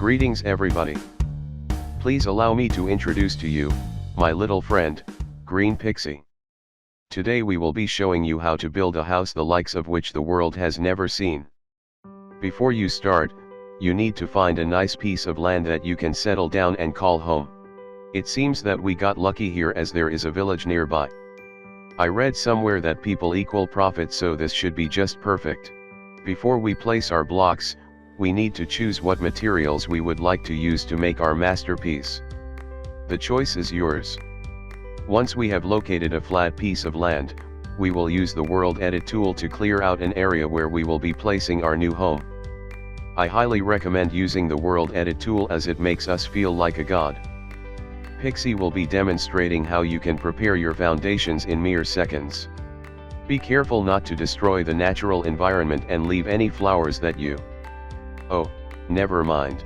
Greetings everybody. Please allow me to introduce to you, my little friend, Green Pixie. Today we will be showing you how to build a house the likes of which the world has never seen. Before you start, you need to find a nice piece of land that you can settle down and call home. It seems that we got lucky here as there is a village nearby. I read somewhere that people equal profit, so this should be just perfect. Before we place our blocks, we need to choose what materials we would like to use to make our masterpiece. The choice is yours. Once we have located a flat piece of land, we will use the World Edit tool to clear out an area where we will be placing our new home. I highly recommend using the World Edit tool as it makes us feel like a god. Pixie will be demonstrating how you can prepare your foundations in mere seconds. Be careful not to destroy the natural environment and leave any flowers that you... Oh, never mind.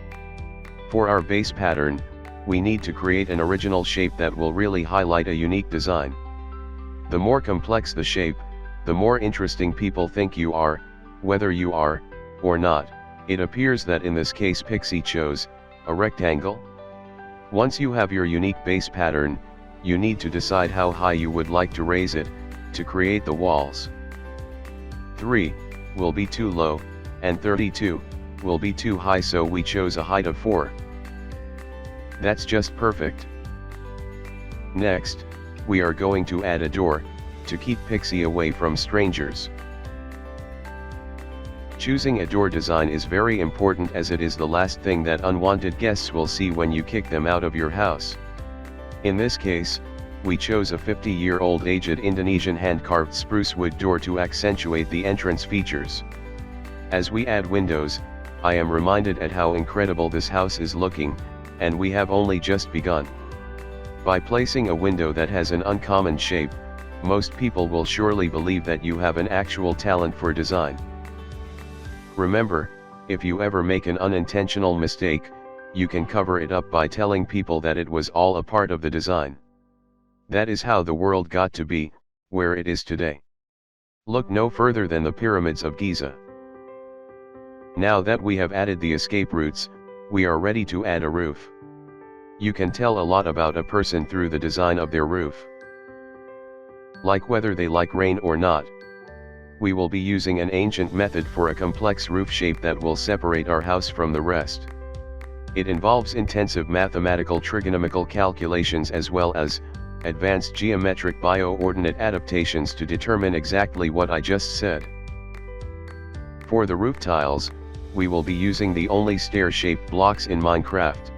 For our base pattern, we need to create an original shape that will really highlight a unique design. The more complex the shape, the more interesting people think you are, whether you are, or not. It appears that in this case Pixie chose a rectangle. Once you have your unique base pattern, you need to decide how high you would like to raise it, to create the walls. 3 will be too low, and 32 will be too high, so we chose a height of 4. That's just perfect. Next, we are going to add a door, to keep Pixie away from strangers. Choosing a door design is very important as it is the last thing that unwanted guests will see when you kick them out of your house. In this case, we chose a 50-year-old aged Indonesian hand-carved spruce wood door to accentuate the entrance features. As we add windows, I am reminded at how incredible this house is looking, and we have only just begun. By placing a window that has an uncommon shape, most people will surely believe that you have an actual talent for design. Remember, if you ever make an unintentional mistake, you can cover it up by telling people that it was all a part of the design. That is how the world got to be where it is today. Look no further than the pyramids of Giza. Now that we have added the escape routes, we are ready to add a roof. You can tell a lot about a person through the design of their roof. Like whether they like rain or not. We will be using an ancient method for a complex roof shape that will separate our house from the rest. It involves intensive mathematical trigonometrical calculations as well as advanced geometric bioordinate adaptations to determine exactly what I just said. For the roof tiles, we will be using the only stair-shaped blocks in Minecraft.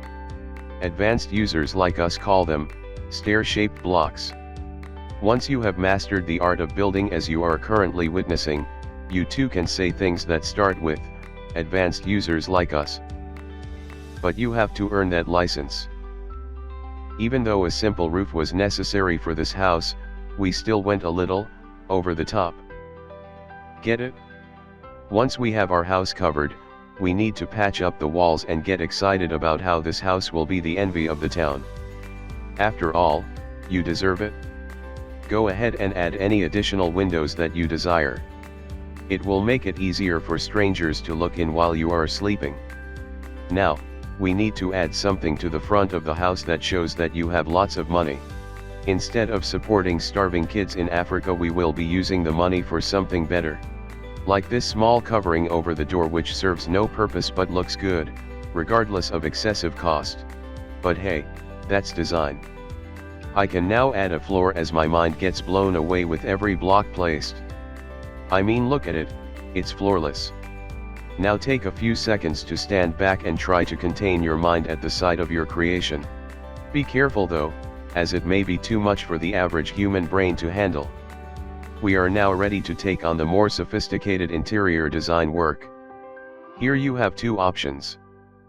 Advanced users like us call them stair-shaped blocks. Once you have mastered the art of building as you are currently witnessing, you too can say things that start with advanced users like us. But you have to earn that license. Even though a simple roof was necessary for this house, we still went a little over the top. Get it? Once we have our house covered, we need to patch up the walls and get excited about how this house will be the envy of the town. After all, you deserve it. Go ahead and add any additional windows that you desire. It will make it easier for strangers to look in while you are sleeping. Now, we need to add something to the front of the house that shows that you have lots of money. Instead of supporting starving kids in Africa, we will be using the money for something better. Like this small covering over the door which serves no purpose but looks good, regardless of excessive cost. But hey, that's design. I can now add a floor as my mind gets blown away with every block placed. I mean, look at it, it's floorless. Now take a few seconds to stand back and try to contain your mind at the sight of your creation. Be careful though, as it may be too much for the average human brain to handle. We are now ready to take on the more sophisticated interior design work. Here you have two options.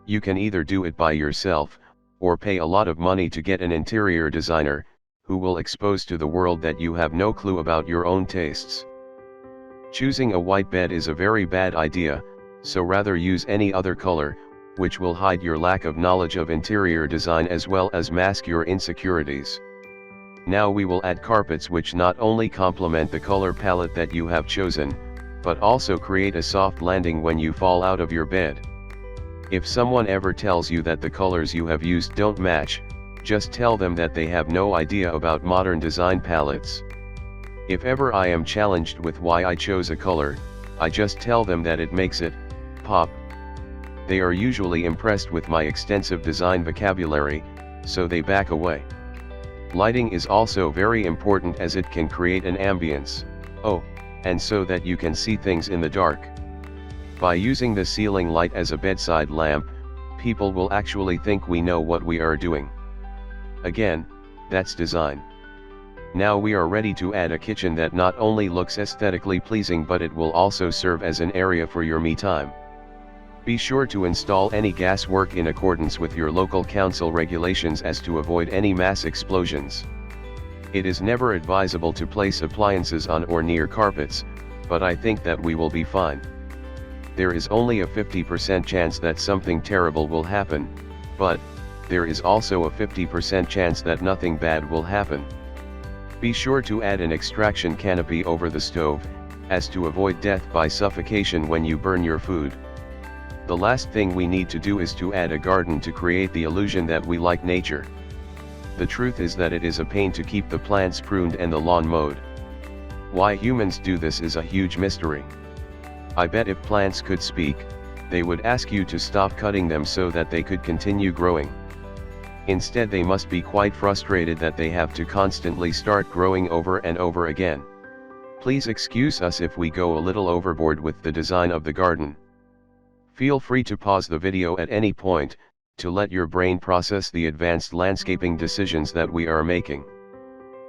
You can either do it by yourself, or pay a lot of money to get an interior designer, who will expose to the world that you have no clue about your own tastes. Choosing a white bed is a very bad idea, so rather use any other color, which will hide your lack of knowledge of interior design as well as mask your insecurities. Now we will add carpets which not only complement the color palette that you have chosen, but also create a soft landing when you fall out of your bed. If someone ever tells you that the colors you have used don't match, just tell them that they have no idea about modern design palettes. If ever I am challenged with why I chose a color, I just tell them that it makes it pop. They are usually impressed with my extensive design vocabulary, so they back away. Lighting is also very important as it can create an ambience. Oh, and so that you can see things in the dark. By using the ceiling light as a bedside lamp, people will actually think we know what we are doing. Again, that's design. Now we are ready to add a kitchen that not only looks aesthetically pleasing but it will also serve as an area for your me time. Be sure to install any gas work in accordance with your local council regulations as to avoid any mass explosions. It is never advisable to place appliances on or near carpets, but I think that we will be fine. There is only a 50% chance that something terrible will happen, but there is also a 50% chance that nothing bad will happen. Be sure to add an extraction canopy over the stove, as to avoid death by suffocation when you burn your food. The last thing we need to do is to add a garden to create the illusion that we like nature. The truth is that it is a pain to keep the plants pruned and the lawn mowed. Why humans do this is a huge mystery. I bet if plants could speak, they would ask you to stop cutting them so that they could continue growing. Instead, they must be quite frustrated that they have to constantly start growing over and over again. Please excuse us if we go a little overboard with the design of the garden. Feel free to pause the video at any point, to let your brain process the advanced landscaping decisions that we are making.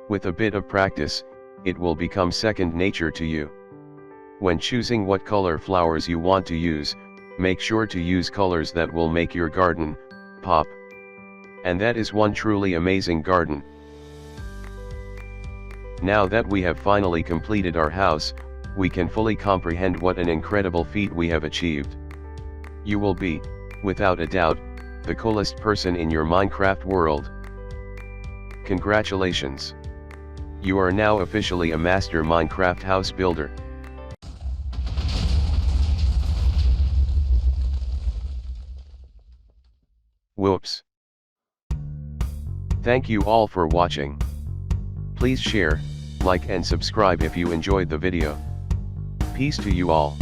With a bit of practice, it will become second nature to you. When choosing what color flowers you want to use, make sure to use colors that will make your garden pop. And that is one truly amazing garden. Now that we have finally completed our house, we can fully comprehend what an incredible feat we have achieved. You will be, without a doubt, the coolest person in your Minecraft world. Congratulations! You are now officially a master Minecraft house builder. Whoops! Thank you all for watching. Please share, like and subscribe if you enjoyed the video. Peace to you all.